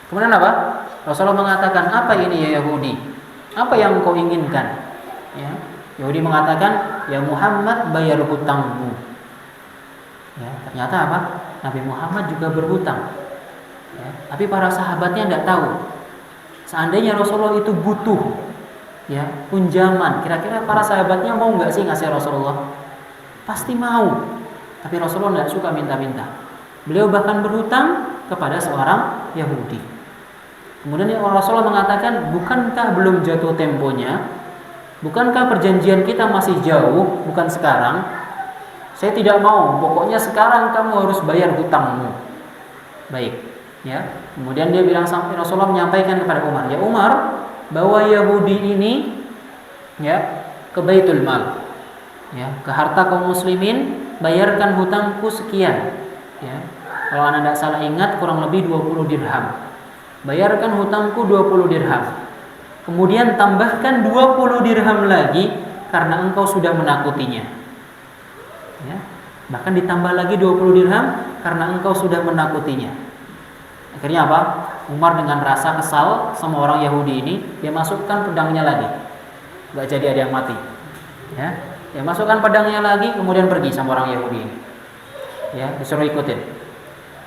Kemudian apa? Rasulullah mengatakan, apa ini ya Yahudi? Apa yang kau inginkan? Ya, Yahudi mengatakan, ya Muhammad bayar hutangmu. Ya, ternyata apa? Nabi Muhammad juga berhutang. Ya, tapi para sahabatnya tidak tahu. Seandainya Rasulullah itu butuh, ya, pinjaman, kira-kira para sahabatnya mau nggak sih ngasih Rasulullah? Pasti mau. Tapi Rasulullah tidak suka minta-minta. Beliau bahkan berhutang kepada seorang Yahudi. Kemudian Rasulullah mengatakan, bukankah belum jatuh temponya? Bukankah perjanjian kita masih jauh, bukan sekarang? Saya tidak mau, pokoknya sekarang kamu harus bayar hutangmu. Baik, ya. Kemudian dia bilang, sampai Rasulullah menyampaikan kepada Umar, ya Umar, bawa Yahudi ini, ya, ke Baitul Mal, ya, ke harta kaum muslimin, bayarkan hutangku sekian. Ya, kalau anda tidak salah ingat, kurang lebih 20 dirham. Bayarkan hutangku 20 dirham. Kemudian tambahkan 20 dirham lagi karena engkau sudah menakutinya. Ya, bahkan ditambah lagi 20 dirham karena engkau sudah menakutinya. Akhirnya apa? Umar dengan rasa kesal sama orang Yahudi ini, dia masukkan pedangnya lagi. Gak jadi ada yang mati. Ya, dia masukkan pedangnya lagi, kemudian pergi sama orang Yahudi ini. Ya, disuruh ikutin.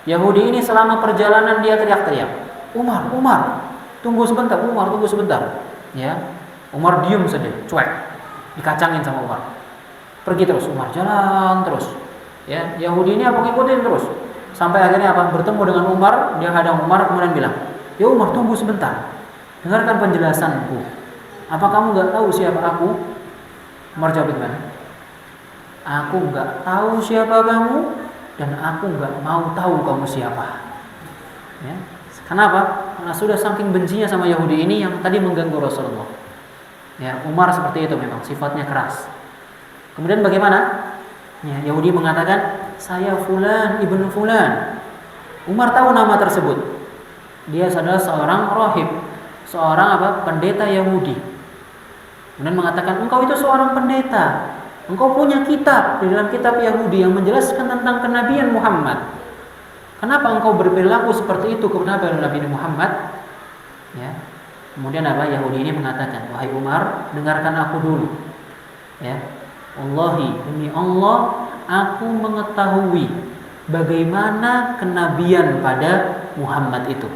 Yahudi ini selama perjalanan dia teriak-teriak, Umar, Umar, tunggu sebentar, Umar, tunggu sebentar. Ya, Umar diem saja, cuek, dikacangin sama Umar. Pergi terus, Umar jalan terus. Ya, Yahudi ini apa ngikutin terus. Sampai akhirnya apa? Bertemu dengan Umar, dia hadang Umar, kemudian bilang, ya Umar, tunggu sebentar, dengarkan penjelasanku. Apa kamu nggak tahu siapa aku? Umar jawab gimana? Aku nggak tahu siapa kamu, dan aku nggak mau tahu kamu siapa. Ya. Kenapa? Karena sudah saking bencinya sama Yahudi ini yang tadi mengganggu Rasulullah. Ya, Umar seperti itu memang, sifatnya keras. Kemudian bagaimana? Ya, Yahudi mengatakan, saya Fulan ibnu Fulan. Umar tahu nama tersebut. Dia adalah seorang rahib, seorang apa? Pendeta Yahudi. Kemudian mengatakan, engkau itu seorang pendeta. Engkau punya kitab, di dalam kitab Yahudi yang menjelaskan tentang kenabian Muhammad. Kenapa engkau berperilaku seperti itu kepada Nabi Muhammad? Ya. Kemudian apa? Yahudi ini mengatakan, wahai Umar, dengarkan aku dulu. Ya. Wallahi, demi Allah, aku mengetahui bagaimana kenabian pada Muhammad itu.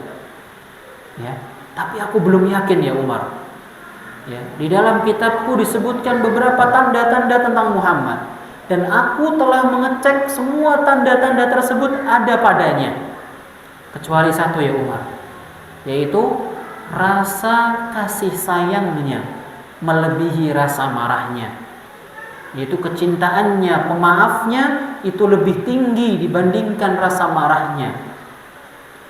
Ya. Tapi aku belum yakin ya Umar. Ya, di dalam kitabku disebutkan beberapa tanda-tanda tentang Muhammad, dan aku telah mengecek semua tanda-tanda tersebut ada padanya, kecuali satu ya Umar, yaitu rasa kasih sayangnya melebihi rasa marahnya, yaitu kecintaannya, pemaafnya itu lebih tinggi dibandingkan rasa marahnya,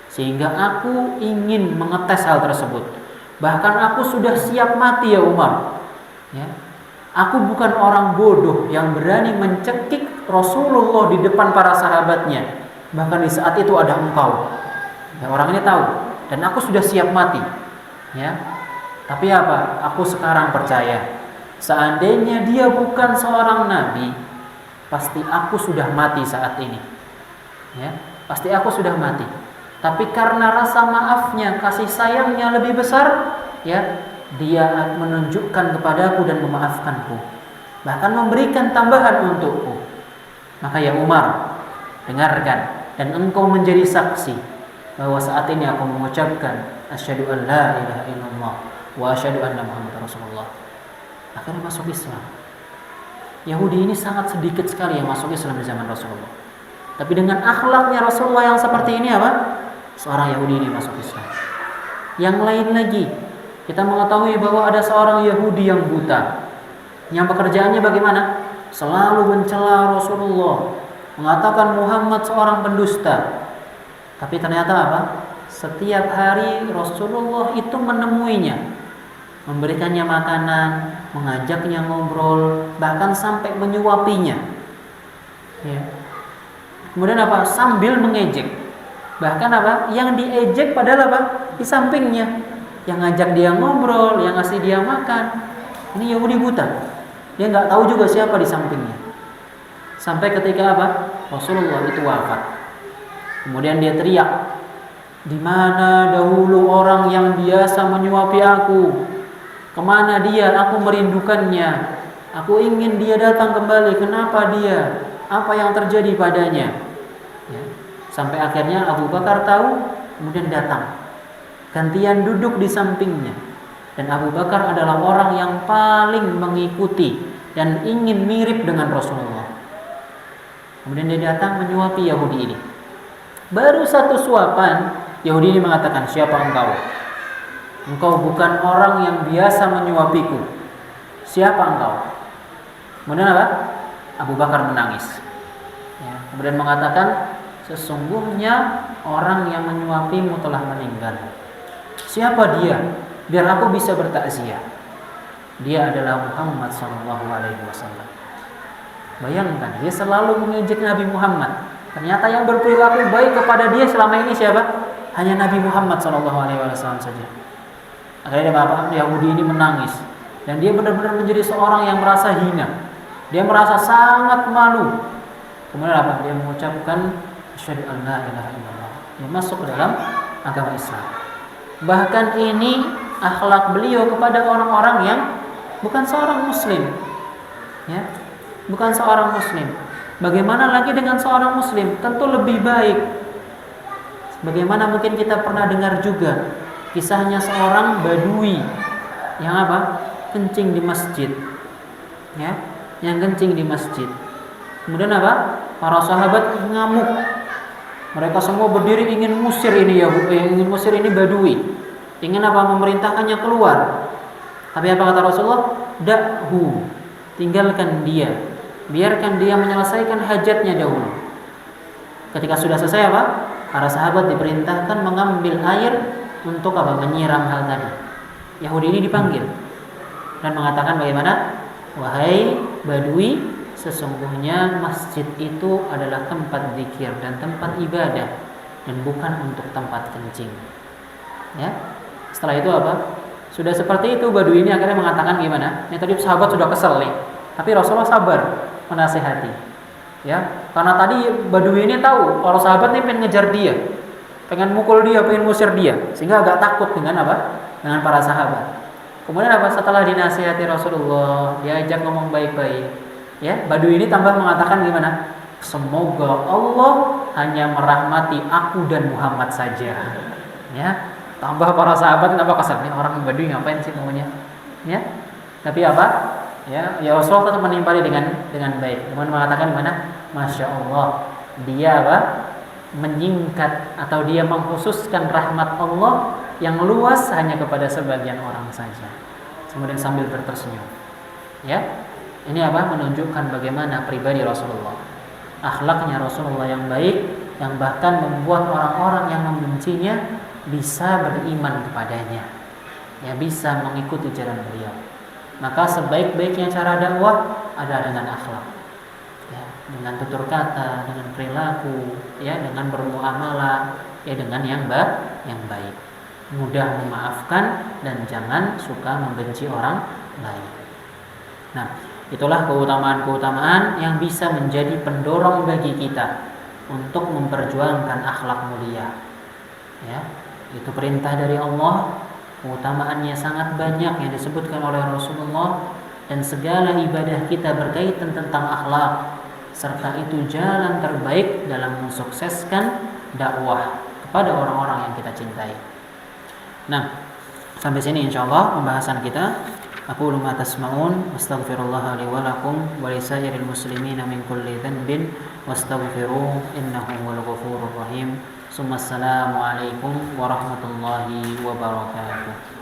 sehingga aku ingin mengetes hal tersebut. Bahkan aku sudah siap mati ya Umar. Ya. Aku bukan orang bodoh yang berani mencekik Rasulullah di depan para sahabatnya. Bahkan di saat itu ada engkau. Ya, orang ini tahu. Dan aku sudah siap mati. Ya. Tapi apa? Aku sekarang percaya. Seandainya dia bukan seorang nabi, pasti aku sudah mati saat ini. Ya. Pasti aku sudah mati. Tapi karena rasa maafnya, kasih sayangnya lebih besar, ya, dia menunjukkan kepadaku dan memaafkanku, bahkan memberikan tambahan untukku. Maka ya Umar, dengarkan, dan engkau menjadi saksi bahwa saat ini aku mengucapkan asyhadu an la ilaha illallah wa asyhadu anna muhammadar rasulullah. Akhirnya masuk Islam. Yahudi ini sangat sedikit sekali yang masuk Islam di zaman Rasulullah. Tapi dengan akhlaknya Rasulullah yang seperti ini apa? Seorang Yahudi ini masuk Islam. Yang lain lagi, kita mengetahui bahwa ada seorang Yahudi yang buta, yang pekerjaannya bagaimana? Selalu mencela Rasulullah, mengatakan Muhammad seorang pendusta. Tapi ternyata apa? Setiap hari Rasulullah itu menemuinya, memberikannya makanan, mengajaknya ngobrol, bahkan sampai menyuapinya. Ya. Kemudian apa? Sambil mengejek. Bahkan apa? Yang diejek padahal apa? Di sampingnya. Yang ngajak dia ngobrol, yang ngasih dia makan. Ini Yahudi buta. Dia nggak tahu juga siapa di sampingnya. Sampai ketika apa? Rasulullah itu wafat. Kemudian dia teriak, "Di mana dahulu orang yang biasa menyuapi aku? Kemana dia? Aku merindukannya. Aku ingin dia datang kembali. Kenapa dia? Apa yang terjadi padanya?" Ya. Sampai akhirnya Abu Bakar tahu, kemudian datang. Gantian duduk di sampingnya. Dan Abu Bakar adalah orang yang paling mengikuti dan ingin mirip dengan Rasulullah. Kemudian dia datang menyuapi Yahudi ini. Baru satu suapan, Yahudi ini mengatakan, "Siapa engkau? Engkau bukan orang yang biasa menyuapiku. Siapa engkau?" Kemudian apa? Abu Bakar menangis. Ya, kemudian mengatakan, "Sesungguhnya orang yang menyuapimu telah meninggal. Siapa dia? Biar aku bisa bertakziah." Dia adalah Muhammad SAW. Bayangkan, dia selalu mengejek Nabi Muhammad. Ternyata yang berperilaku baik kepada dia selama ini siapa? Hanya Nabi Muhammad SAW saja. Akhirnya Bapak Yahudi ini menangis. Dan dia benar-benar menjadi seorang yang merasa hina. Dia merasa sangat malu. Kemudian apa? Dia mengucapkan asyhadu an la ilaha illallah. Dia masuk ke dalam agama Islam. Bahkan ini akhlak beliau kepada orang-orang yang bukan seorang muslim. Ya. Bukan seorang muslim. Bagaimana lagi dengan seorang muslim? Tentu lebih baik. Bagaimana mungkin kita pernah dengar juga kisahnya seorang badui yang apa? Kencing di masjid. Ya, yang kencing di masjid. Kemudian apa? Para sahabat ngamuk. Mereka semua berdiri ingin musir ini ingin musir ini badui. Ingin apa? Memerintahkannya keluar. Tapi apa kata Rasulullah? Da'hu. Tinggalkan dia. Biarkan dia menyelesaikan hajatnya dahulu. Ketika sudah selesai apa? Para sahabat diperintahkan mengambil air untuk apa? Menyiram hal tadi. Yahudi ini dipanggil dan mengatakan bagaimana? "Wahai badui, sesungguhnya masjid itu adalah tempat zikir dan tempat ibadah dan bukan untuk tempat kencing." Ya. Setelah itu apa? Sudah seperti itu badui ini akhirnya mengatakan gimana? Ini tadi sahabat sudah kesel nih. Tapi Rasulullah sabar menasihati. Ya, karena tadi badui ini tahu kalau sahabat ini pengen ngejar dia, pengen mukul dia, pengen ngusir dia, sehingga agak takut dengan apa? Dengan para sahabat. Kemudian apa? Setelah dinasihati Rasulullah, diajak ngomong baik-baik. Ya, badui ini tambah mengatakan gimana? "Semoga Allah hanya merahmati aku dan Muhammad saja." Ya, tambah para sahabat tambah kesal, nih orang badui ngapain sih ngomongnya? Ya, tapi apa? Ya Rasulullah tetap menimpali dengan baik. Kemudian mengatakan mana? Masya Allah, dia apa? Menyingkat atau dia mengkhususkan rahmat Allah yang luas hanya kepada sebagian orang saja. Kemudian sambil tersenyum. Ya, ini apa? Menunjukkan bagaimana pribadi Rasulullah, akhlaknya Rasulullah yang baik, yang bahkan membuat orang-orang yang membencinya bisa beriman kepadanya, ya bisa mengikuti jalan beliau. Maka sebaik-baiknya cara dakwah adalah dengan akhlak, ya, dengan tutur kata, dengan perilaku, ya, dengan bermuamalah, ya, dengan yang baik, mudah memaafkan dan jangan suka membenci orang lain. Nah, itulah keutamaan-keutamaan yang bisa menjadi pendorong bagi kita untuk memperjuangkan akhlak mulia. Ya, itu perintah dari Allah. Keutamaannya sangat banyak yang disebutkan oleh Rasulullah, dan segala ibadah kita berkaitan tentang akhlak, serta itu jalan terbaik dalam mensukseskan dakwah kepada orang-orang yang kita cintai. Nah, sampai sini insyaallah pembahasan kita. Aku ma tasma'un, astaghfirullah li wa lakum wa lisairil muslimina min kulli dhanbin wastaghfiruhu innahu huwal ghafurur rahim. Assalamualaikum warahmatullahi wabarakatuh.